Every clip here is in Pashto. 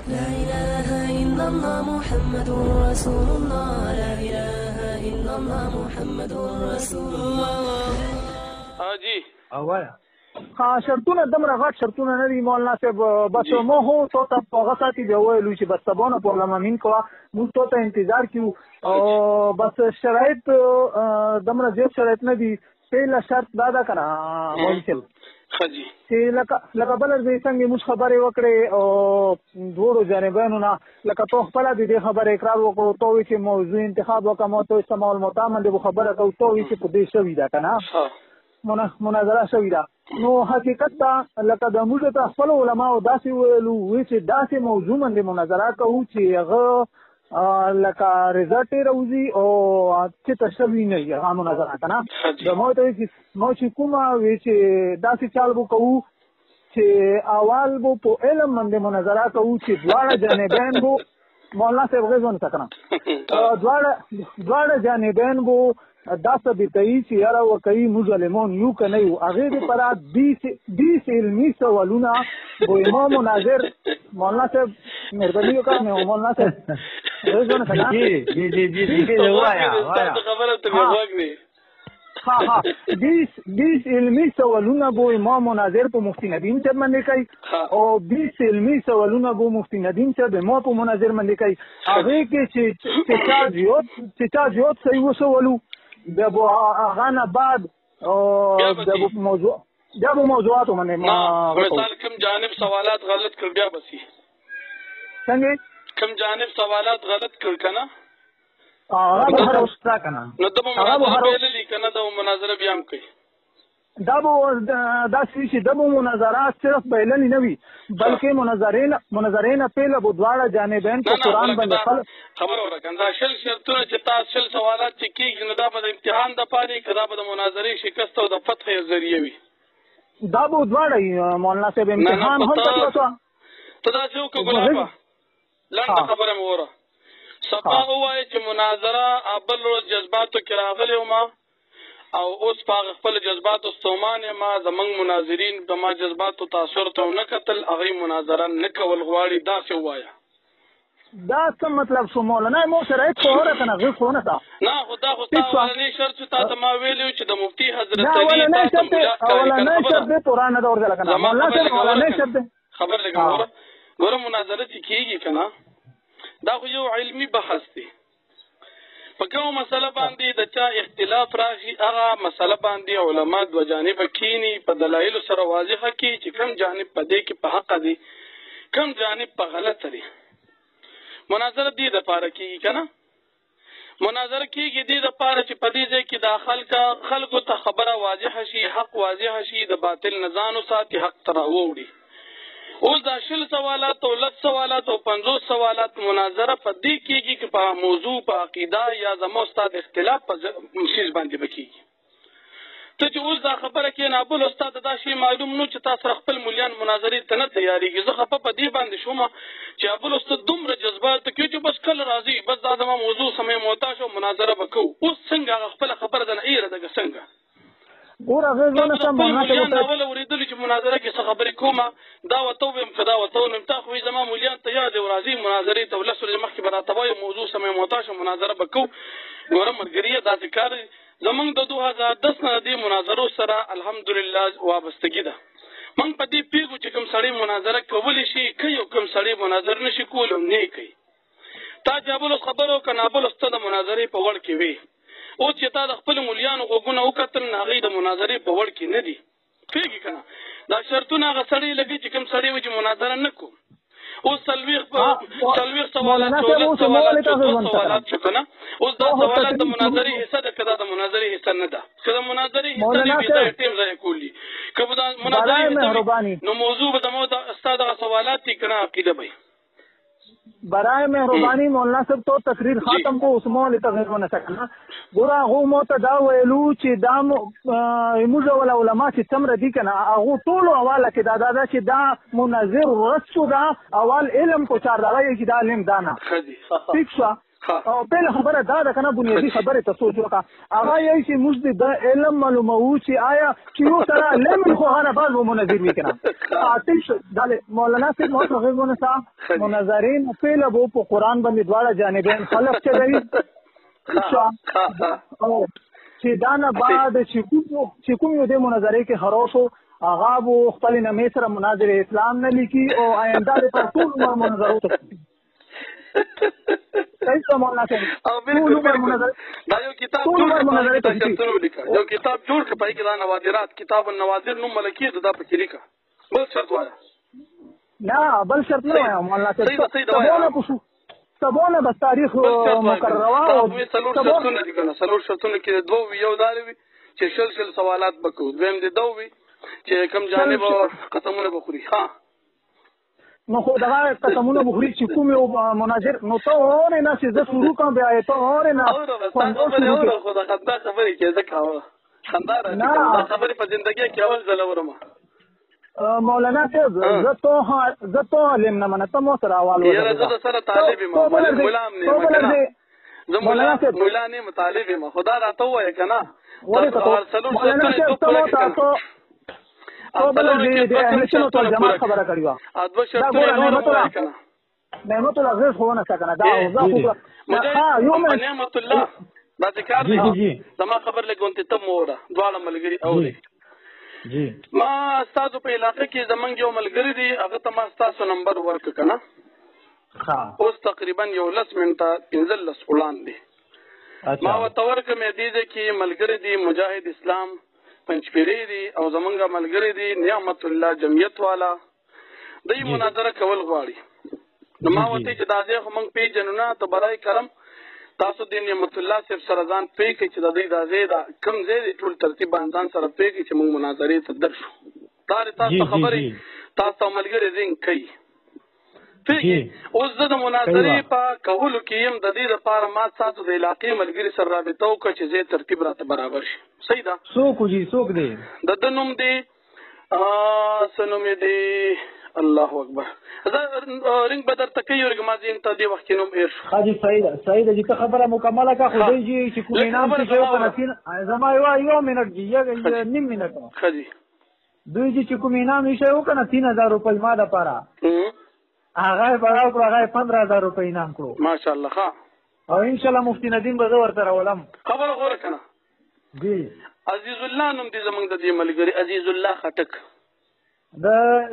لا إله إلا الله محمد رسول الله لا إله إلا الله محمد رسول الله. حاجی اوایا ها شرطونه دمره غټ شرطونه نه دي مولانا صاحب بس مو هو تو ته هغه ساتي دی ویلو چې بس سبونه پرلمانین کوه موږ ته انتظار کیو او بس شرایط دمره زیات شرایط نه دي پهلا شرط دا کنه مولوی صاحب حاجی چې لکه بل ځای څنګه موږ خبرې وکړې او دوړو جانبانو نه لکه تو خپل دې خبره اقرار وکړو تو چې موضوع انتخاب وکړو تو استعمال متامن دې خبره کوو تو چې په دې شوی دا کنه مناظره شوی دا نو حقیقت دا لکه د موږ ته خپل علما او داسې ویلو چې داسې موضوع باندې مناظره کوو چې هغه لکه رضایت راوځي او چې تشوی نه وي هغه مناظره کنه د مو ته چې کومه وی چې داسې چال بو کوو چې اول بو په علم باندې مناظره کوو چې دواړه جانبین بو مولانا صاحب غوښتل کنه دواړه جانبین بو داسه بتای چې یاره وکړي مظلمون یو کنه یو هغه دې پر 20 علمي سوالونه بو امام مناظر مولانا صاحب مهرباني وکړه مولانا صاحب جی وایا خبره ته وګورئ ها 20 علمي سوالونه بو امام مناظر په مفتی ندیم صاحب باندې کوي او 20 علمي سوالونه بو مفتی ندیم صاحب مو په مناظر باندې کوي هغه کې چې چا صحیح وسولو د بو غانا بعد او د بو موضوعات باندې مثال کوم جانب سوالات غلط کړ بیا بسی څنګه کوم جانب سوالات غلط کړ کنه هغه هر وستا کنه نو د مناظره لیکنه د مناظره بیا هم کوي دا چې د مناظرات صرف بیلنی نه وي بلکې مناظرین په بو دواړه جانبین په قران باندې خبر ورکړه دا شرطونه چې تاسو سوالات چې کیږي نو دا په امتحان د پاره کړه په مناظرې شکست او د فتح ذریعہ وي دا بو دواړه مولانا صاحب امتحان هم تاسو ته دا څه وکړه لنډه خبره مو وره سبا وایي چې مناظره ابل روز جذباتو کې راغلی ما او اوس په خپل جذباتو ستومان ما زمنګ مناظرین د ما جذباتو تاثیر ته نه کتل هغه مناظره نه کول غواړي دا څه وایا دا څه مطلب شو مولانا مو شرایط خبره کنه غو خو نه تا نه خدا اولنی شرط ته ما ویلو چې د مفتی حضرت علي اولنی شرط قرآن دا ورته کنه مولانا صاحب اولنی شرط خبر لګا ګوره مناظره چې کیږي کنه دا خو یو علمی بحث دی په کومه مسله باندې د چا اختلاف راشي هغه مسله باندې علما د جانب کینی په دلایل سره واضحه کی چې کوم جانب په دې کې په حق دی کوم جانب په غلط دی مناظره دې د پاره کیږي کنه مناظره کیږي دې د پاره چې په دې ځای کې داخل کا خلکو ته خبره واضحه شي حق واضحه شي د باطل نزانو ساتي حق تر ووري اوس دا شل سوالات او 10 سوالات او 50 سوالات مناظره په دې کېږي چې په موضوع په عقیده یا زموږ استاد اختلاف په مشیز باندې بکیږي ته چې اوس دا خبره کې نه بل استاد دا شی معلوم نو چې تاسو خپل مليان مناظرې ته نه تیاریږي زه خپه په دې باندې شوم چې ابل استاد دومره جذبات کې چې بس کله راځي بس دا زموږ موضوع سمې موتا شو مناظره وکړو اوس څنګه خپل خبره د ایره دغه څنګه ګوره غوښنه سم نه ته اول اوریدل چې مناظره کې څه خبرې کومه دا وته ويم کدا وته نو تا خو زما مليان ته یاد ورازي مناظره ته ولسل مخکې براتوي موضوع سمې موتاشه مناظره وکړو ګوره مرګري دا ذکر زمونږ د 2010 نه دی مناظرو سره الحمدلله وابستګی ده موږ په دې پیغو چې کوم سړی مناظره کولی شي کوي کوم سړی مناظره نشي کولای نه کوي تا جابل خبرو کنابل استاد مناظره په وړ کې وي او چې تا د خپل مليانو غوګونه وکتل نه غي د مناظرې په وړ کې نه دي پیږي کنه دا شرطونه غسړې لګي چې کوم سړی و چې مناظره نکو او سلويخ سوالات کنه اوس دا سوالات د مناظرې حصہ ده کدا د مناظرې حصہ نه ده کدا مناظرې حصہ نه وي ټیم ځای کولی کبه دا مناظرې نو موضوع به د استاد سوالات کنا عقیده به برائے مہربانی مولانا صاحب تو تقریر ختم کو اس مول تغیر نه سکنا ګورا هو مو ته دا ویلو چې دا موږ ولا علماء چې تمر دي کنه هغه ټول حواله کې دا چې دا مناظر رسو دا اول علم کو چار دا چې دا علم دانا ٹھیک شو او بل خبره دا کنه بنیادی خبره ته سوچ وکړه هغه یې چې موږ د علم معلومو چې آیا چې یو سره لمن خو هغه بعض مناظر وکړه آتش د مولانا صاحب موږ صاحب مناظرین فعل ابو په قران باندې دواړه جانبین خلق چې دی چې دا نه بعد چې کوم یو د مناظره کې خروشو هغه وو خپل نامې سره مناظر اسلام نه لیکي او آینده د ټول مناظرو ته دا یو کتاب یو کتاب جوړ کړ پای کې دا نوادرات کتاب النوادر نوم ملکی دا پکې لیکه بل شرط وایا نه بل شرط نه وایا مولانا سبونه بس تاریخ مقرره او سلور شرطونه کې دوه یو دالوي چې شل سوالات بکو دویم دي دوه چې کوم جانب قسمونه بخوري ها نو خو دا قسمونه بخوري چې کوم یو مناظر نو ته اورې نه چې زه شروع کوم بیا ته اورې نه خو دا خبرې کې ځکه خندا راځي خبرې په ژوندۍ کې اول ځل اورم مولانا صاحب زه تو علم نه منه ته مو سره اول یاره زه سره طالب یم غلام نه زه مولا نه مطالب یم خدا راته وایي کنه مولانا صاحب ته تاسو او بل دې اهل ټول جماعت خبره کړی و ادو شرط نعمت الله غیر خو نه څنګه دا ها یو نعمت الله دا ذکر دی زما خبر لګونته ته موره دواړه ملګری اوري جی ما تاسو په علاقې کې زمونږ یو ملګری دی هغه ته ما تاسو نمبر ورک کنه ها اوس تقریبا یو 10 منټه 15 وړاندې ما وتورک مې دي چې ملګری دی مجاهد اسلام پنځپيري دي او زمونږ ملګری دی نعمت الله جمعیت والا دای مناظره کول غواړي نو ما وته چې دا ځای موږ پیژنو ته برای کرم تاسو د نعمت الله صاحب سره ځان پې کې چې د دې د زیاده کم زیاده ټول ترتیب باندې سره پې کې چې موږ مناظرې ته درشو دا تاسو خبرې تاسو ملګری زین کوي پېږي اوس د مناظرې په کولو کې يم د دې لپاره ما تاسو د علاقې ملګری سره رابطه وکړه چې زه ترتیب راته برابر شي صحیح ده څوک دی د نوم دی سنوم دی الله اکبر زه رنګ بدر تکي ورګ ما زین ته دی وخت نوم ایر حاجی سعید جی ته خبره مکمله کا خو دی چې کوم نام څه یو کنه زما یو منټ دی یو نیم منټ خدي دوی چې کوم نام یې یو کنه 3000 روپۍ ما د پاره هغه په هغه 15000 روپۍ نام کړو ماشاءالله ښه او ان شاء الله مفتی ندیم به ورته راولم خبره غوړه کنه دی عزیز الله نوم دي زمنګ د دې ملګری عزیز الله خټک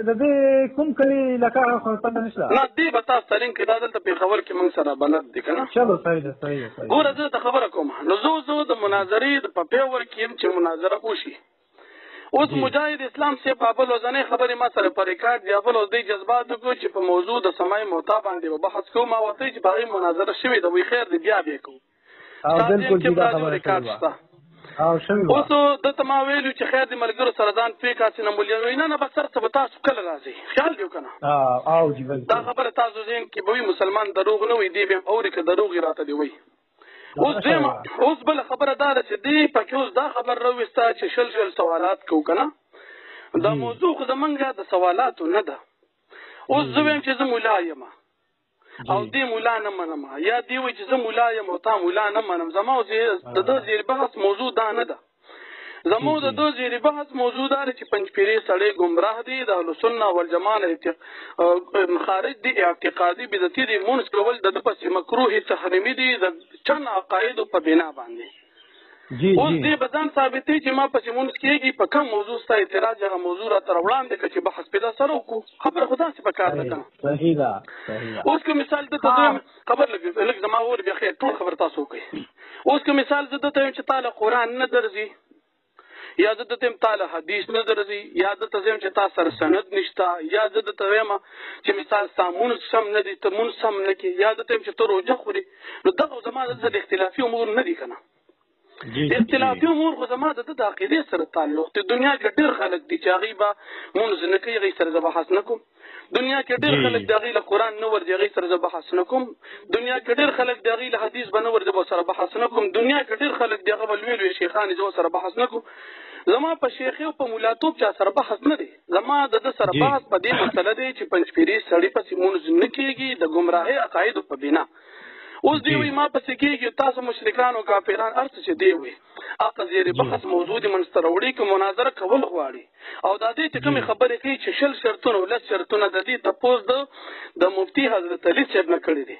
د دې کوم کلی لکه خو پته نشته نه دی به تاسو ترين کې دا دلته په خبر کې موږ سره بلد دي کنه چلو صحیح ده ګوره زه ته خبره کوم نو زه د مناظرې په پیور کې چې مناظره وشي اوس مجاهد اسلام سے پابل وزنه خبرې ما سره پر ریکارډ دی بل اوس د جذباتو کو چې په موضوع د سمای موتا باندې بحث کوم او ته چې باغی مناظره شوی د وی خیر دی بیا کو او بالکل دا خبره کوي او شوی اوس د تما ویلو چې خیر دی ملګرو سره ځان فکر نه مولوی نه بس سره تاسو کله راځي خیال دیو کنه او جی دا خبره تاسو زین کې به مسلمان دروغ نه وي دی به اوري که دروغ راته دی وي اوس بل خبره دا چې دی پکې اوس دا خبر راوستا چې شل سوالات کو کنه دا موضوع خو زمونږه د سوالاتو نه ده اوس زه ویم چې زه مولا یم او دی مولا نه منم یا دی وای چې زه مولا یم او تا مولا نه منم زما د دې زیر بحث موضوع دا نه ده زمو د دو زیر بحث موضوع دا چې پنځپيري سړی گمراه دي د اهل سنت والجماعت خارج دي اعتقادي بدعتي دي مونږ کول د پس مکروه تحریمي دي د چن عقاید په بنا باندې جی اوس دې بدن ثابتې چې ما پس مونږ کېږي په کوم موضوع ستاسو اعتراض هغه موضوع را تر وړاندې چې بحث پیدا سره وکړو خبر خدا څخه پکار ده صحیح ده اوس کوم مثال د ته خبر لګ زما ور بیا خیر ټول خبر تاسو کوي اوس کوم مثال د ته چې تعالی قران نه درځي یا د تم تعالی حدیث نه درځي یا د تزم چې تاسو سره سند نشتا یا د تویم چې مثال سامون سم نه دي ته مون سم نه کې یا د تم چې تو روزه خوري نو دغه زماده د اختلافي امور نه دي کنه اختلافي امور خو زماده د عقیده سره تعلق ته دنیا کې ډېر خلک دي چې غیبه مونږ نه کوي غي سره بحث نکوم دنیا کې ډېر خلک د غیله قران نه ورځي غي سره بحث نکوم دنیا کې ډېر خلک د غیله حدیث بنور د سره بحث نکوم دنیا کې ډېر خلک د غبل ویلو شیخان جو سره بحث نکوم زما په شیخ او په مولاتوب چا سره بحث نه دی زما د سره بحث په دې مسله دی چې پنځپيري سړی په سیمونز نه کېږي د گمراهي عقاید په بنا اوس دی وی ما پسې کېږي تاسو مشرکان او کافران هر څه چې دی وي هغه زیر بحث موضوع دي منځ ته راوړي که مناظره کول غواړي او دا دې چې کومې خبرې کوي چې 20 شرطونه او 10 شرطونه د دې تپوس د مفتي حضرت علي صاحب نه کړي دي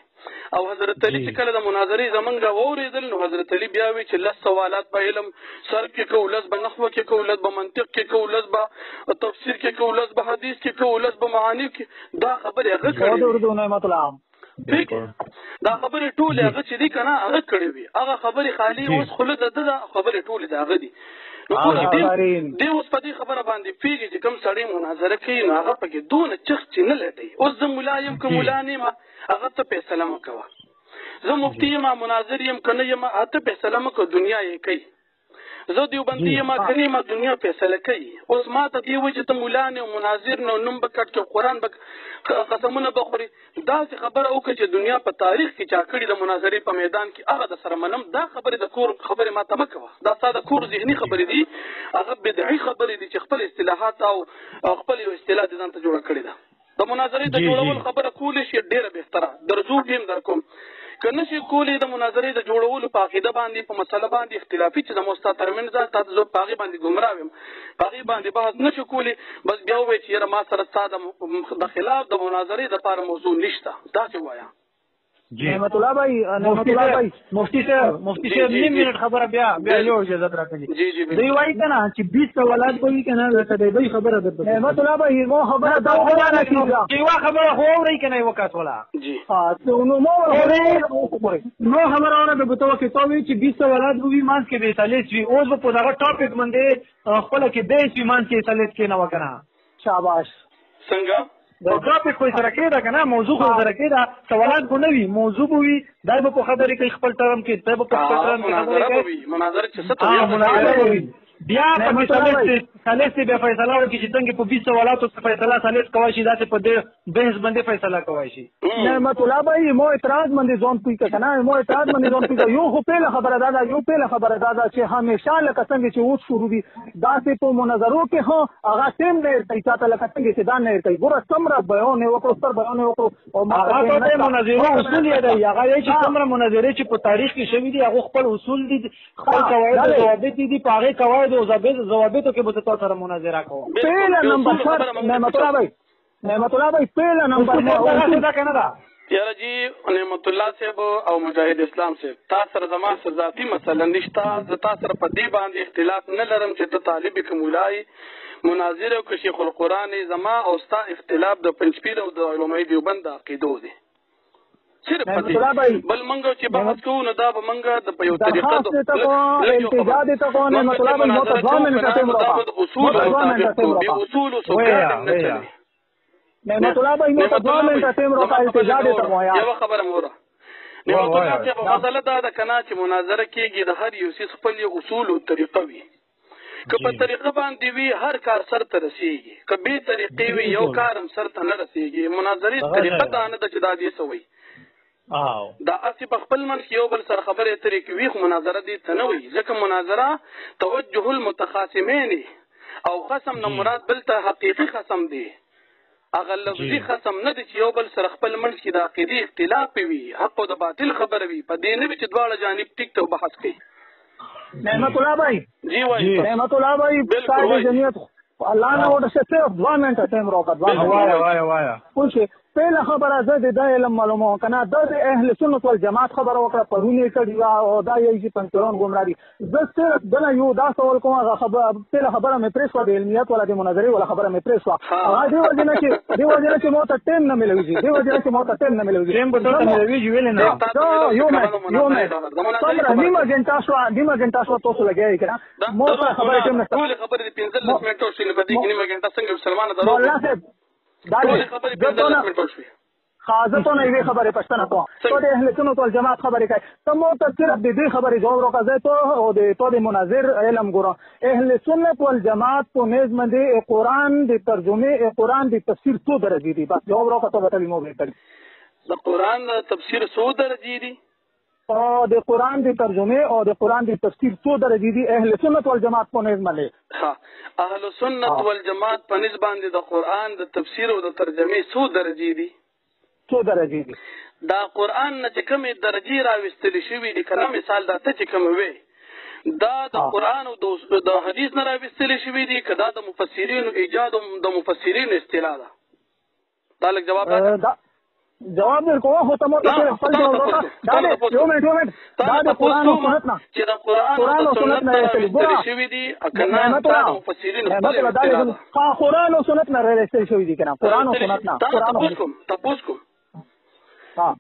او حضرت علي چې کله د مناظرې زمونږ واورېدل نو حضرت علي بیا وی چې 10 سوالات په علم سر کې کوو 10 په نحو کې کوو 10 په منطق کې کوو 10 په تفسیر کې کوو 10 په حدیث کې کوو 10 په معانی کې دا خبرې هغه کړې د اردو نعمت العام دا خبرې ټولې هغه چې دي که نه هغه کړې وي هغه خبرې خالي اوس خوله د ده خبرې ټولې د هغه دي نو دی اوس په دې خبره باندې پوهېږي چې کوم سړی مناظره کوي نو هغه پکې دونه چغ چې نه لټوي اوس زه ملا یم که ملا نه یم هغه ته فیصله مه کوه زه مفتي یم مناظر یم که نه یم هغه ته فیصله مه کوه دنیا یې کوي زه دیوبندي یم که نه یم دنیا فیصله کوي اوس ما ته دې وایي چې ته ملا نه مناظر نه نوم به کټ کې قرآن به قسمونه به خوري داسې خبره وکړه چې دنیا په تاریخ کې چا کړي د مناظرې په میدان کې هغه د سره منم دا خبرې د کور خبرې ما ته مه کوه دا ستا د کور ذهني خبرې دي هغه بدعي خبرې دي چې خپل اصطلاحات او خپل یو اصطلاح دې ځان ته جوړه کړې ده د مناظرې د جوړول خبره کولی شي ډېره بهتره درځو ټیم در کوم که نشي کولی د مناظرې د جوړولو په عقیده باندې په مسله باندې اختلافي چې د مستا ترمنځ تاسو زه په هغې باندې ګمراه یم په هغې باندې بحث نشو کولی بس بیا ووایي چې یاره ما سره ستا د خلاف د مناظرې دپاره موضوع نشته داسې وایه نعمت الله بھائی مفتی صاحب نیم منٹ خبره بیا یو اجازت راکړي دوی وایي که نه چې 20 سوالات به وي که نه لکه د دوی خبره درته نعمت الله بھائی مو خبره دا نه کېږي یوه خبره خو اورئ که نه یوه کس ولا نو مو خبره ونه به ته وکړې ته وایي چې 20 سوالات به وي منځ کې به سلیس وي اوس به په دغه ټاپک باندې خپله کې بیس وي منځ کې سلیس کېنوه که نه شاباش څنګه د ټاپک خو سره کېده که نه موضوع خو سره کېده سوالات خو نه وي موضوع به وي دا به په خبرې کوي خپل ټرم کې دا به په خپل ټرم کې خبرې کوي مناظره چې څه ته مناظره به وي بیا په سلیس بیا فیصله وکړي چې څنګه په 20 سوالاتو فیصله سلیس کولی شي داسې په دې بحث باندې فیصله کولی شي نعمت الله بھائی مو اعتراض باندې ځان پوي که نه مو اعتراض باندې ځان پوي یو خو پیله خبره دا ده چې همیشه لکه څنګه چې اوس شروع دي داسې په مناظرو کې هم هغه ټیم نه ورکوي تا ته لکه څنګه چې دا نه ورکوي ګوره څومره بیان یې وکړو ستر بیان یې وکړو هغه ته مناظرو اصول یې دی هغه یې چې څومره مناظرې چې په تاریخ کې شوي دي هغه خپل اصول دي خپل قواعد او ضوابط دي په هغې قواعد او ضوابطو کې به تاسو سره مناظره کوم پهلا نمبر شرط نعمت الله بھائی پہلا نمبر دا کنه دا یاره جی نعمت الله صاحب او مجاهد اسلام صاحب تاسو سره زما سره ذاتي مسله نشته زه تاسو سره په دې باندې اختلاف نه لرم چې ته طالب کمولای مناظره او شیخ القرآن زما او ستا اختلاف د پنځپیر او د علماء دیوبند عقیدو دي صرف پدې بل منګو چې بحث کوو نو دا به منګه د په یو طریقه د التجا دي ته کوو نعمت الله بھائی نو ته ځوان نه ټیم راځي اصول او سوګات نه چلی نعمت الله بھائی نو ته ځوان نه ټیم راځي التجا دي ته وایا یو خبره موره نعمت الله صاحب مسله دا ده کنه چې مناظره کېږي د هر یو څه خپل اصول او طریقه وي که په طریقه باندې وي هر کار سر ته رسیږي که به طریقې وي یو کار هم سر ته نه رسیږي مناظرې طریقه دا نه ده چې دا دې سوي دا اسی په خپل منځ کې یو بل سره خبرې اترې کوي خو مناظره دې ته نه وي ځکه مناظره توجه المتخاصمین او خصم نه مراد بل ته حقیقي خصم دی هغه لفظي خصم نه دی چې یو بل سره خپل منځ کې د عقیدې اختلاف وي حق او د باطل خبره وي په دې نه وي چې دواړه جانب ټیک ته بحث کوي نعمت الله بھائی جی وای نعمت الله بھائی صاحب جمعیت الله نه وړه صرف 2 منټه ټایم راکړه وایا پوښي پہلا خبره زه د علم معلومه کنه د اهل سنت والجماعت خبره وکړه پرونه کړي او دا یی چې پنځرون ګمراري زه صرف دنه یو دا سوال کوم هغه خبره پہلا خبره مې پریسو د علمیت ولا د مناظرې ولا خبره مې پریسو هغه دی وجنه چې مو ته ټیم نه ملوي دی وجنه چې مو ته ټیم نه ملوي ټیم به ته ملوي ویل نه یو مې څومره نیمه ګنټه شو تاسو لګیای کړه مو ته خبره ټیم نه ټول خبره د 15 منټو شي نه بدی کې نیمه ګنټه څنګه مسلمان درو مولانا صاحب خاصه نه وی خبره پښتنه کوه ته د اهل سنت والجماعت خبره کوي ته مو ته صرف د دې خبره جواب راکړه ته او د تو د مناظر علم ګوره اهل سنت والجماعت په نظم باندې قرآن د ترجمه قرآن د تفسیر څو درجه دي بس جواب راکړه ته به مو وکړي د قرآن تفسیر څو درجه دي او د قرآن د ترجمه او د قرآن د تفسیر څو درجه دي اهل سنت والجماعت په نظم باندې ها اهل سنت والجماعت په نسبت باندې د قرآن د تفسیر او د ترجمه څو درجه دي څو درجه دي دا قرآن نه چې کومې درجې راوستل شوي دي که نه مثال دا ته چې کوم وې دا د قرآن او د حدیث نه راوستل شوي دي که دا د مفسرینو ایجاد د مفسرینو اصطلاح ده دا لږ جواب راکړه جواب در کوه خو ته مو ته خپل جواب دا یو منټ دا د قرآن او سنت نه چې د قرآن او سنت نه راوستل شوي دي که نه دا د مفسرینو اصطلاح قرآن او سنت نه راوستل شوي دي که نه قرآن او سنت نه قرآن او تپوس کوم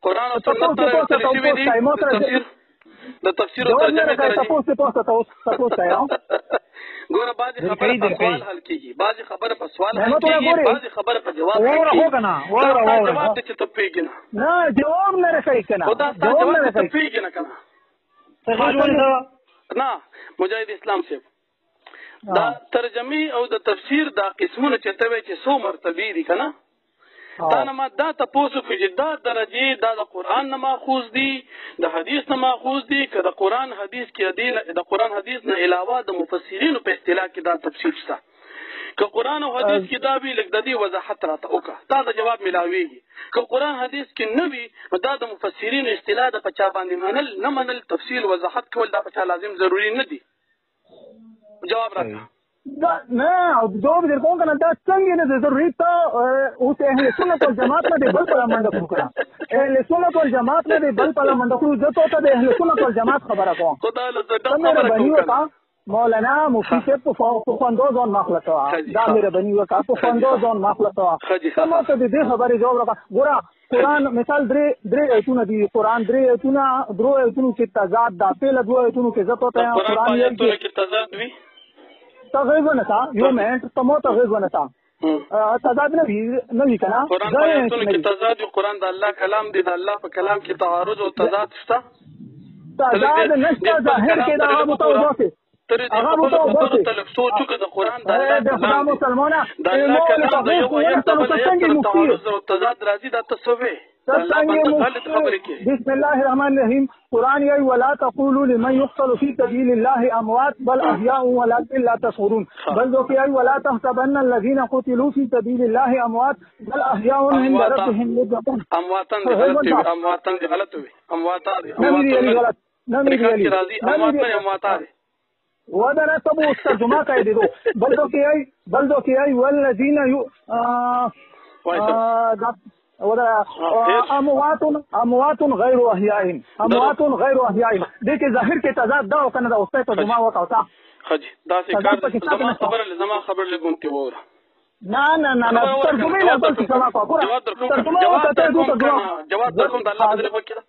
قرآن او سنت نه راوستل شوي دي د تفسیر او ترجمه ګوره بعضې خبره په سوال حل کېږي بعضې خبره په سوال حل کېږي بعضې خبره په جواب حل کېږي جواب دی چې ته پوهېږي نه جواب نه رسوي که نه خو دا ستا جواب ته ته پوهېږي نه که نه نه مجاهد اسلام صاحب دا ترجمې او د تفسیر دا قسمونه چې ته وایې چې څو مرتبې دي که نه تا نه ما دا تپوس وکړو چې دا درجې دا د قرآن نه ماخوذ دي د حدیث نه ماخوذ دي که د قرآن حدیث کې د قرآن حدیث نه علاوه د مفسرینو په اصطلاح کې دا تفصیل شته که قرآن او حدیث کې دا وي لږ د دې وضاحت راته وکړه تا د جواب ملاویږي که قرآن حدیث کې نه وي نو دا د مفسرینو اصطلاح د په چا باندې منل نه منل تفصیل وضاحت کول دا په چا لازم ضروري نه دي جواب راکړه نه جواب در کوم کنه دا څنګه نه ضروري ته اوس اهل سنت والجماعت نه بل په منډه وکړه اهل سنت والجماعت نه بل په منډه کړو زه ته د اهل سنت والجماعت خبره کوم خدای له دې خبره مولانا مفتی صاحب په خوندو ځان مخلص وا دا مې ربني وکا په خوندو ځان مخلص وا سمه ته دې خبره جواب راکړه ګوره قرآن مثال درې ایتونه دي قرآن درې ایتونو چې تضاد دا په دوه ایتونو کې زه ته قرآن یې کې تضاد وي تغیب نتا یو منٹ تمو تغیب نتا تضاد نوی کنا قرآن پایتونو کې تضاد یو قرآن د الله کلام دی د الله په کلام کې تعارض او تضاد شته تضاد نشته ظاهر کې دا متوازی هغه متوازی تلفظو چې د قرآن د الله کلام مسلمانه د الله کلام د یو آیت په تعارض او تضاد راځي دا تصویر بسم الله الرحمن الرحیم قرآن یای ولا تقولوا لمن يقتل في سبيل الله اموات بل احياء ولكن لا تشعرون بل ذكر ولا تحسبن الذين قتلوا في سبيل الله اموات بل احياء عند ربهم يرزقون امواتن دي غلط وي امواتن ودنا تبو ترجمه کوي دي بل ذكر والذين اموات غیر احیاء دیکھیں ظاهر کې تضاد دا کنه دا اوسه ترجمه وکاوتا خجی دا څه کار زما خبر لګونتی وره نه ترجمه نه بل څه ما کوه جواب درکوم د الله بدل وکړه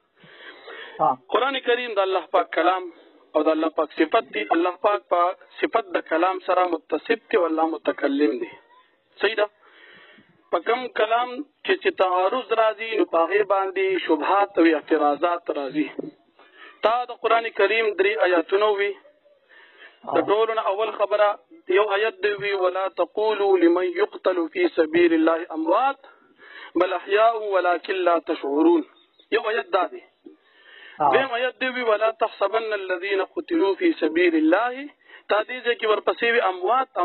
قرآن کریم د الله پاک کلام او د الله پاک صفت دی الله پاک په صفت د کلام سره متصف دی او الله متکلم دی صحیح ده په کوم کلام چې تعارض راځي نو په هغه باندې شبهات او اعتراضات راځي تا د قرآن کریم 3 آیاتونه وی د ټولو اول خبره یو آیت دی وی ولا تقولوا لمن يقتل في سبيل الله اموات بل احياء ولكن لا تشعرون یو آیت دا دی دیم آیت دی وی ولا تحسبن الذين قتلوا في سبيل الله تا دې چې ورپسې وی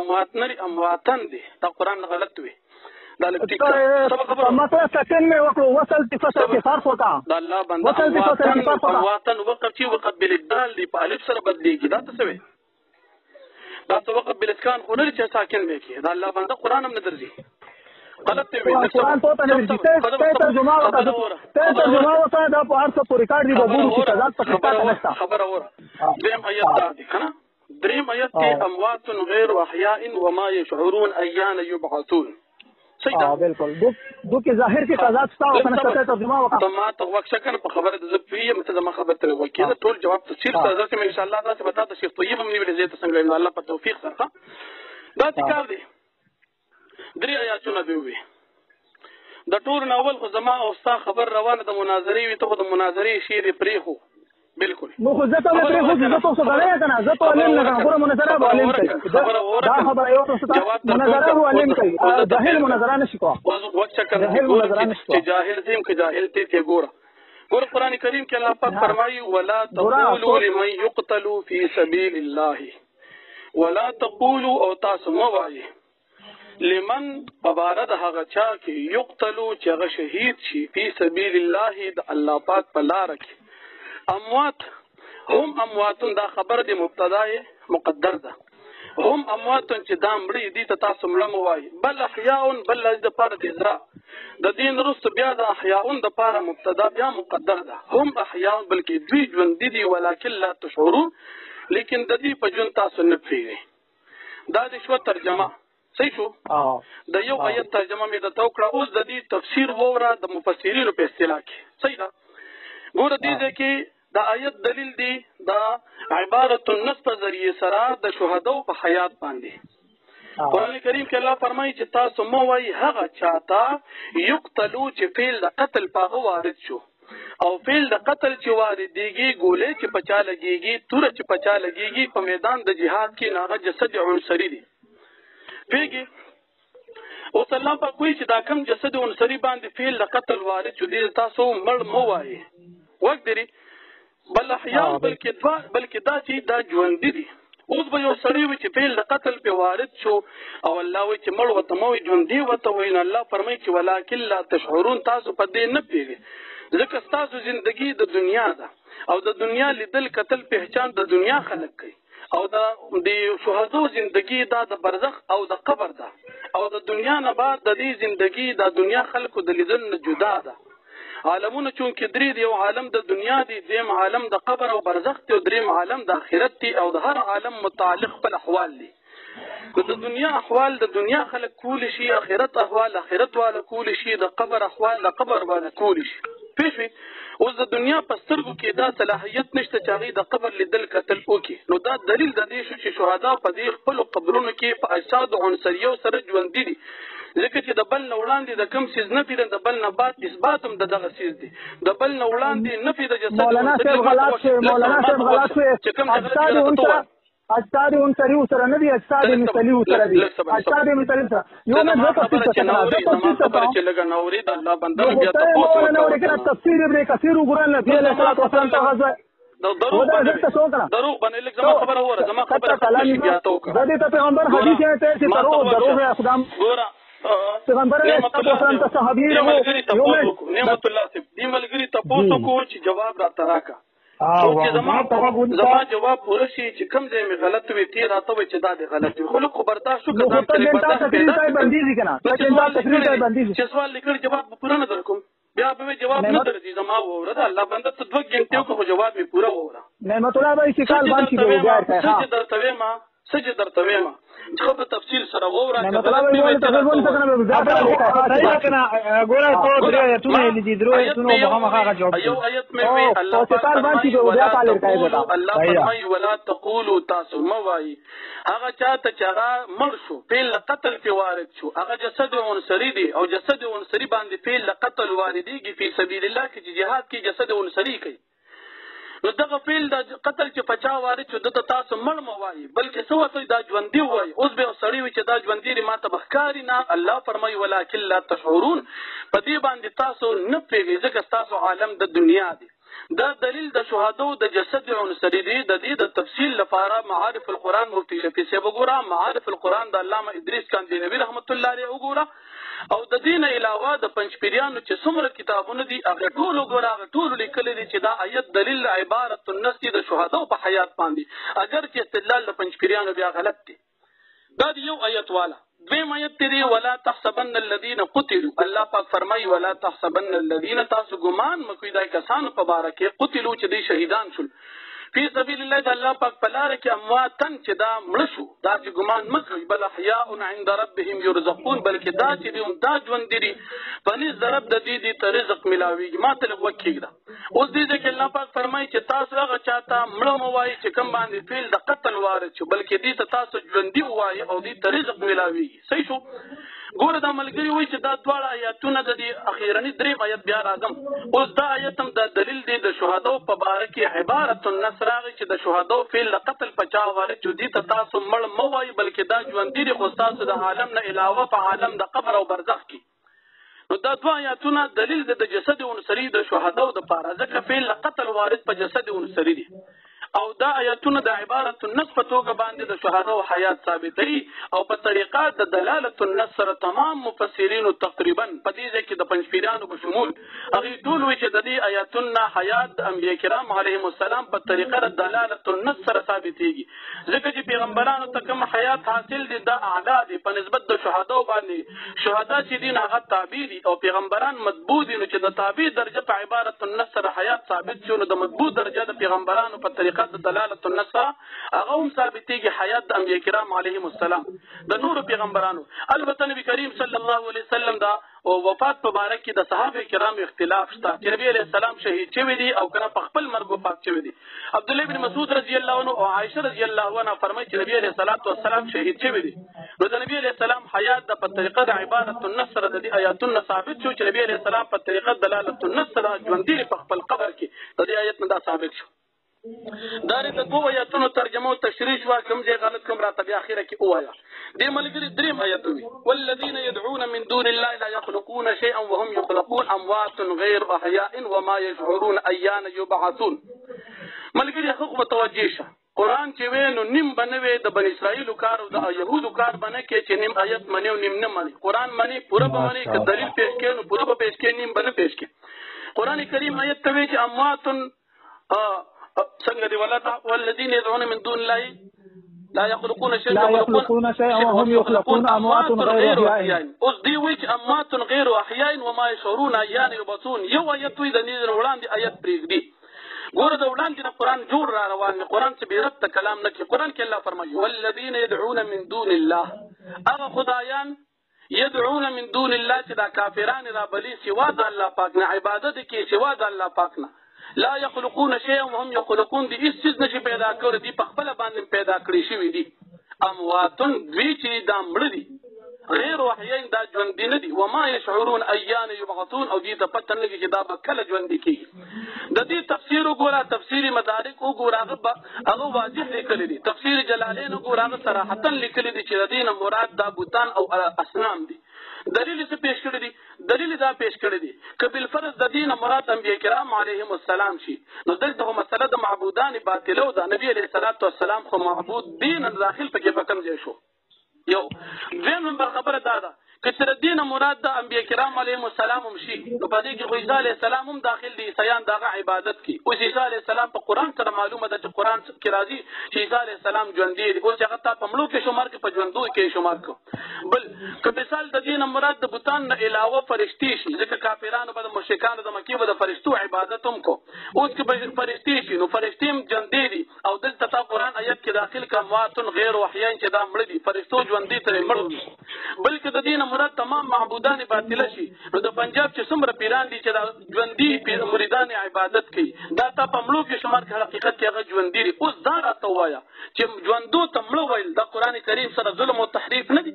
اموات نری امواتن دی دا قرآن غلط وی مطلب سکن میں وصل فصل کے صرف ہوتا دا الله بنده امواتن وقف چې وقف بالابدال دی په الف سره بدلیږي دا څه وی دا څه وقف بالاسکان خو لري چې ساکن وی کی دا الله بنده قرآن هم نه درځي غلط دی قرآن ته نه درځي ته ترجمه وکړه دا په هر څه په ریکارډ دی وګورو چې تضاد په کتاب نشته خبر اور دیم آیت دی کنه دریم آیت کې اموات غیر احیاء وما يشعرون ايان يبعثون بالکل دو کې ظاهر کې تضاد شته او کنه څه ترجمه وکړه ما ته وښه کنه په خبره د زپی مته ما خبره تر وکړه ټول جواب تفسیر تاسو ته ان شاء الله تاسو بتا ته شیخ طیب هم نیولې زه ته څنګه الله په توفیق سره دا ذکر دی 3 آیاتونه دی وی د ټول اول خو زما او ستا خبر روانه د مناظرې وی ته د مناظرې شی پریخو بالکل نو خو زه ته پریخو زه ته غلې کنه زه ته علم نه غوړم مناظره به علم کوي دا خبره یو څه مناظره به علم کوي جاهل مناظره نشي کوه وخت کنه چې جاهل زم کې جاهل ته ګور قرآن کریم کې الله پاک فرمایي ولا تقولوا لمن يقتل في سبيل الله ولا تقولوا او تاسو مو وایي لمن عبارت هغه چا کې یقتلو چې هغه شهید شي فی سبیل الله د الله پاک په لار کې اموات هم امواتون دا خبر دی مبتدا مقدر ده هم امواتون چې دا مړي دي ته تاسو مړه مو وایي بل احیاء بل د پاره د ازرا د دین رست بیا د احیاء د پاره مبتدا بیا مقدر ده هم احیاء بلکې دوی ژوند دي ولکن لا تشعرون لیکن د دې په ژوند تاسو نه پیږئ دا د شو ترجمه صحیح شو د یو آیت ترجمه مې د توکړه اوس د دې تفسیر ووره د مفسرینو په اصطلاح کې صحیح ده ګوره دې کې د آیت دلیل دی دا عبارت النص په ذریعه سره د شهداو په حیات باندې قرآن کریم کې الله فرمایي چې تاسو مو وایي هغه چاته یقتلو چې فعل د قتل په وارد شو او فعل د قتل چې واردېږي ګولې چې پچا لګيږي تور چې پچا لګيږي په میدان د جهاد کې ناغه جسد عنصري دی پیږي او الله په کوئی چې دا کم جسد عنصري باندې فعل د قتل وارد شو دي تاسو مړ مو وایي وګورئ بل احیاء بلکې دا چې دا ژوند دي اوس به یو سړی وي چې فعل د قتل په وارد شو او الله وي چې مړ وته مو ژوند دی وته وین الله فرمایي چې ولکن لا تشعرون تاسو په دې نه پیږي ځکه تاسو ژوندۍ د دنیا ده او د دنیا لیدل قتل پہچان د دنیا خلق کوي او د شهداو ژوندۍ دا د برزخ او د قبر ده او د دنیا نه بعد د دې ژوندۍ د دنیا خلقو د لیدل نه جدا ده عالمونه چون کې درې دی یو عالم د دنیا دی دیم عالم د قبر او برزخ دی او دریم عالم د آخرت دی او د هر عالم متعلق په احوال دي د دنیا احوال د دنیا خلق کول شي آخرت احوال آخرت والا کول شي د قبر احوال د قبر والا کول شي پېښوي اوس د دنیا په سترګو کې دا صلاحیت نشته چې هغه د قبر لیدل قتل وکي نو دا دلیل د دې شو چې شهدا په دې خپل قبرونو کې په اجساد عنصریو سره ژوند دي ځکه چې د بل نه وړاندې د کم سیز نه پیرن د بل نه بعد اثبات هم د دغه سیز دی د بل نه وړاندې نه پی د جسد مولانا صاحب غلط شي اجساد عنصری سره نه دي اجساد مثلی سره دي اجساد مثلی سره یو نه د تفسیر چې لګا نوري د الله بنده بیا تاسو نو ورکه تفسیر ابن کثیر وګورئ نه دی له تاسو ته غزا دروغ باندې لږ زما خبره وره زما خبره بیا توکه د دې ته پیغمبر حدیث ته چې دروغ اقدام ګوره پیغمبر اسلام ته صحابي نعمت الله سي دې ملګری تاسو کو چې جواب را تراکا زما جواب پوره شي چې کوم ځای مې غلط وي تیر راته وي چې دا دی غلط وي خو برداشت شو کړم چې سوال لیکل جواب پوره نه درکوم بیا به جواب نه درځي زما وره دا الله بنده ته دوه غنټې کو جواب می پوره وره نعمت الله به شکال باندې سجد درتوي ما خو په تفصیل سره وره نعمت الله به ګوره ته درې ته دې درو ته نو هغه جواب یو آیت مې الله فرمایي ولا تقولوا تاسو موای هغه چاته چې هغه مړ شو فعل قتل په وارد شو هغه جسد عنصری دی او جسد عنصری باندې فعل قتل واردېږي په سبیل الله کې جهاد کې جسد عنصری کوي نو دغه فعل د قتل چې پچا وارد شو د تاسو مړ موای بلکې سو ته دا ژوندۍ وای اوس به سړی وي چې دا ژوندۍ ما ته بخکاری نه الله فرمایي ولکن لا تشعرون په دې باندې تاسو نه پیږئ ځکه تاسو عالم د دنیا دی دا دلیل د شهادو د جسد عنصری دی د دې د تفصیل لپاره معارف القرآن مفتی شفیع صاحب وګوره معارف القرآن د علامه ادریس کاندینوی رحمت الله علیه وګوره او د دین علاوه د پنځپیریانو چې څومره کتابونه دي هغه ټول وګوره هغه ټول لیکل دي چې دا آیت دلیل عبارت النص د شهادو په حیات باندې اگر چې استدلال د پنځپیریانو بیا غلط دی دا یو آیت والا دویم آیت دی ولا تحسبن الذين قتلوا الله پاک فرمایي ولا تحسبن الذين تاسو ګمان مکوئ دای کسان په باره کې قتلوا چې دی شهیدان شول فی سبیل الله د الله پاک په لار کې امواتن چې دا مړ شو دا چې ګمان مکوئ بل احیاء عند ربهم يرزقون بلکې دا چې دی دا ژوند دي پنځ ضرب د دې د رزق ملاویږي ما ته وکیږي اوس دې چې الله پاک فرمایي چې تاسو هغه چاته مړ موای چې کوم باندې فعل د قتل وارد شو بلکې دې ته تاسو ژوندۍ وای او دې رزق ملاویږي صحیح شو ګوره دا ملګری وایي چې دا دواړه آیاتونه د دې اخیرنی دریم آیت بیا راځم اوس دا آیت هم د دلیل دی د شهادو په باره کې عبارت النص راغی چې د شهادو فعل قتل پچا وارد شو دې ته تاسو مړ مو وایي بلکې دا ژوندۍ دي خو تاسو د عالم نه علاوه په عالم د قبر او برزخ کې نو دا دوه آیاتونه دلیل د جسد عنصری د شهادو د پاره ځکه فعل قتل وارد په جسد عنصری دی او دا آیاتونه د عبارت النص په توګه باندې د شهدا او حیات ثابتوي او په طریقه د دلالت النص سره تمام مفسرینو تقریبا په دې ځای کې د پنځپیرانو په شمول هغه ټول وی چې د دې آیاتونه حیات د انبیاء کرام علیهم السلام په طریقه د دلالت النص سره ثابتېږي ځکه چې پیغمبرانو ته کوم حیات حاصل دي دا اعلی دي په نسبت د شهدا باندې شهدا چې دین هغه تابع دي او پیغمبران مطبوع دي نو چې د تابع درجه په عبارت النص سره حیات ثابت شو نو د مطبوع درجه د پیغمبرانو په طریقه د دلالت النص هغه هم ثابتېږي حیات د انبیاء کرام علیهم السلام د نور پیغمبرانو. البته نبی کریم صلی الله علیه وسلم دا او وفات په باره کې د صحابه کرام اختلاف شته چې نبی علیه السلام شهید شوی دی او کنه په خپل مرګ وفات شوی دی. عبد الله بن مسعود رضی الله عنه او عائشه رضی الله عنها فرمایي چې نبی علیه السلام شهید شوی دی. نو د نبی علیه السلام حیات د په طریقه د عبارت النص سره د دې آیاتونو ثابت شو چې نبی علیه السلام په طریقه دلالت النص سره ژوندي په خپل قبر کې د دې آیت نه دا ثابت شو. دا د دوه آیاتونو ترجمه او تشریح شو کوم ځای غلط کوم راته بیا اخره کې وایا دې ملګری دریم آیت وی والذین يدعون من دون الله لا يخلقون شيئا وهم يخلقون اموات غير احياء وما يشعرون ايان يبعثون. ملګری خو متوجه شه قرآن چې وینو نیم بنوي د بنی اسرائیل کار او د يهودو کار بنه کې چې نیم آیت منو نیم نه مني قرآن مني پوره به مني که دلیل پیش کړي نو پوره به پیش کړي نیم بنه پیش کړي. قرآن کریم آیت ته وی چې اموات څنګه دی ولدا والذین يدعون من دون الله لا يخلقون شيئا وهم يخلقون اموات غير احياء. اوس دی وی چې اموات غير احياء وما يشعرون ايان يبعثون یو آیت وی د نیر وړاندې آیت پرېږدي ګوره د وړاندې نه قرآن جوړ را روان دی قرآن چې بې ربطه کلام نه کوي. قرآن کې الله فرمایي والذین يدعون من دون الله هغه خدایان يدعون من دون الله چې دا کافران را بلی سوا د الله پاک نه عبادت کوي سوا د الله پاک نه لا يخلقون شيئا وهم يخلقون دي هیڅ چیز نشي پیدا کړی دي په خپل باندې پیدا کړی شوی دي امواتن دوی چې دا مړه دي غیر احیاء دا ژوند دي نه دي وما يشعرون ايان يبعثون او دې ته پته لګي چې دا به کله ژوند کیږي. د دې تفسیر وګوره تفسیر مدارک وګوره هغه واضح لیکلي دي تفسیر جلالین وګوره هغه صراحتا لیکلي دي چې د دې نه مراد دا بوتان او اصنام دي. دلیل څه پیش کړی دي دلیل دا پیش کړی دي که بالفرض د دین مراد انبیاء کرام علیهم السلام شي نو دغه مسله د معبودان باطله او د نبی علیه الصلاۃ والسلام خو معبود دین داخل پکې په کوم ځای شو. یو دویم نمبر خبره دا ده که تر دین مراد د انبیاء کرام علیهم السلام هم شي نو په دې کې عیسی علیه السلام هم داخل دي عیسایان دغه عبادت کوي. اوس عیسی علیه السلام په قرآن سره معلومه ده چې قرآن کې راځي چې عیسی علیه السلام ژوندي دي اوس هغه ته په مړو کې شمار کې په ژوندو کې شمار کو. بل که مثال د دین مراد د بوتان نه علاوه فرشتي شي ځکه کافرانو به د مشرکانو د مکې به د فرشتو عبادت هم کو اوس که فرشتي شي نو فرشتي هم ژوندي دي او دلته تا قرآن آیت کې داخل کړه اموات غیر احیاء چې دا مړه دي فرشتو ژوندي ترې مړ دي. بلکې د دین مراد تمام معبودان باطله شي نو د پنجاب چې څومره پیران دي چې دا ژوندي مریدان عبادت کوي دا تا په مړو کې شمار کې حقیقت کې هغه ژوندي دي. اوس دا راته ووایه چې ژوندو ته مړه ویل د قرآن کریم سره ظلم او تحریف نه دي.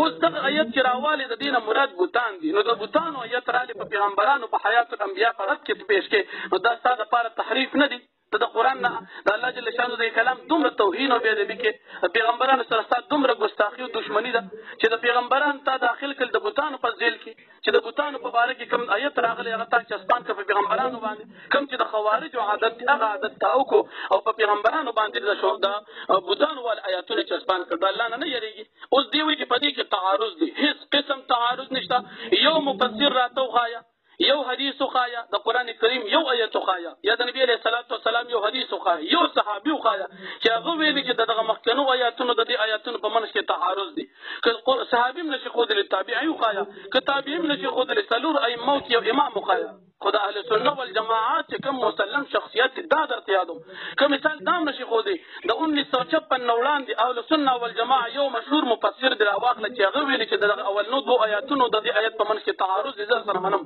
اوس دغه آیت چې راوالی د دینه مراد بوتان دي نو د بوتانو آیت رالی په پیغمبرانو په حیات الانبیاء په رد کې پیش کې نو دا ستا دپاره تحریف نه دي د قرآن نه د الله جل شانه د کلام دومره توهین او بېادبي کې پیغمبرانو سره ستا دومره ګستاخي او دشمني ده چې د پیغمبرانو تا داخل کړل د بوتانو په ځیل کې چې د بوتانو په باره کې کوم آیت راغلی هغه تا چسپان کړ په پیغمبرانو باندې کوم چې د خوارجو عادت هغه عادت تا وکړو او په پیغمبرانو باندې د بوتانو وال آیاتونه چسپان کړ د الله نه یېرېږي. اوس دې وایي چې په دې کې تعارض دی هېڅ قسم تعارض نشته. یو مفسر راته وښایه یو حدیث وخایا د قرآن کریم یو آیت وخایا یا د نبی علیه الصلاۃ والسلام یو حدیث وخایا یو صحابي وخایا چې هغه ویلي چې دغه مخکنو آیاتونو د دې آیاتونو په منځ کې تعارض دی. که صحابي هم نشي ښودلی تابعي وخایا که تابعي هم نشي ښودلی څلور ائمو کې یو امام وخایا خو د اهل سنه والجماعت چې کوم مسلم شخصیت دا درته یادوم که مثال دا هم نشي ښودی د 1956 نه وړاندې اهل سنه والجماعه یو مشهور مفسر دی راواخله چې هغه ویلي چې دغه اولنو دوه آیاتونو د دې آیت په منځ کې تعارض دی زه سره منم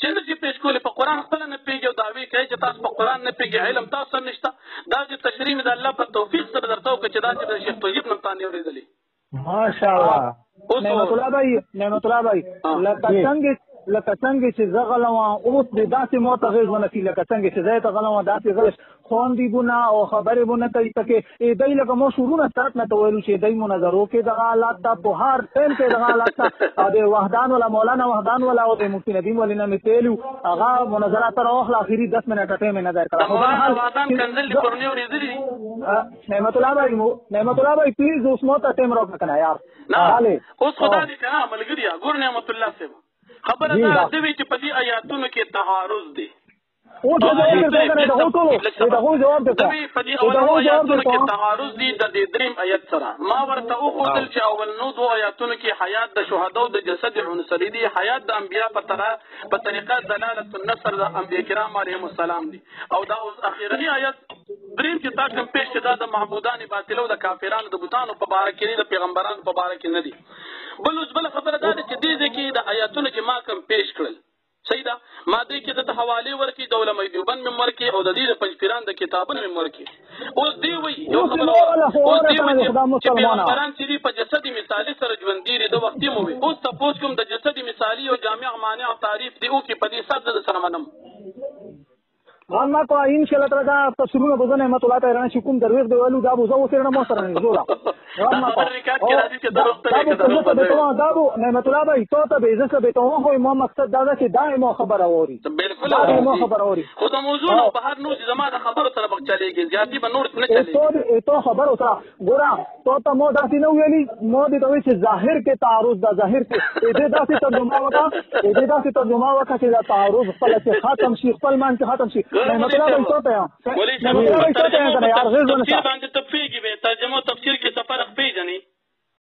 چې نه چې پیش کولی په قرآن خپله نه پوهېږي او دعوې کوي چې تاسو په قرآن نه پوهېږي علم تاسو سره نشته دا چې تشریح مې د الله په توفیق سره درته وکړه چې دا چې د شیخ طیب نه تا نه اورېدلې. ماشاءالله نعمت الله بھائی لکه لکه څنګه چې زه غلم اوس د داسې موته غېږ ونه کړي لکه څنګه چې زه ته غلم داسې غېږ خوندې بونه او خبرې بونه کوي پکې دی لکه مو شروعونه سټارټ نه ته ویلو چې دی مناظرو کې دغه حالات دا په هر ټیم کې دغه حالات او د وحدان ولا مولانا وحدان ولا او د مفتي ندیم ولي نه مې تیلو هغه مناظره تر اخر اخري 10 منټه ټیم نه در کړه نعمت الله بھائی پلیز اوس موته ټیم راکړه کنه یار اوس خدا دې کنه ملګری ګور نعمت الله صاحب خبره دا دوی چې په دې آیاتونو کې تعارض دی او جواب تعارض دي د دې دریم آیت سره ما ورته وښودل چې اول نو دوه آیاتونو کې حیات د شهداو د جسد عنصري دي حیات د انبیا په طریقه دلالت النصر د انبیا کرام علیهم السلام دي او دا اوس اخیری آیت دریم کې تاسو پیش کړه د معبودان باطلو د کافرانو د بوتانو په باره کې د پیغمبرانو په باره کې نه دي بل خبره دا چې دې کې د آیاتونو کې ما کوم پیش کړل صحیح ده ما دې کې د حواله ورکی د علماء دیوبند مم ورکی او د دې پنځپیران د کتابونو مم ورکی اوس دی وی یو خبره اوس دی وی چې پیغمبران چې په جسدي مثالي سره ژوند دي د وخت مو وي اوس تاسو کوم د جسدي مثالي او جامع معنی او تعریف دی او کې په دې صد سره منم ما کو ان شاء الله تعالی تفسیرونه بزنه مت الله تعالی شکم درویش دی ولو دا بو زو سره مو سره نه زورا دابو نعمت الله بھائی تو ته عزت به تو خو ما مقصد دا چې دائمو خبره اوري بالکل خبره اوري خو د موضوع په هر نو زماده خبره سره بچ چلےږي زیاتی به نور نه چلےږي تو خبره سره ګورا تو ته مو داسې نو ویلي مو دې ته چې ظاهر کې تعارض دا ظاهر کې دې داسې ترجمه وکړه چې دا تعارض خپل چې ختم شي خپل مان چې ختم شي نعمت الله بھائی تو ته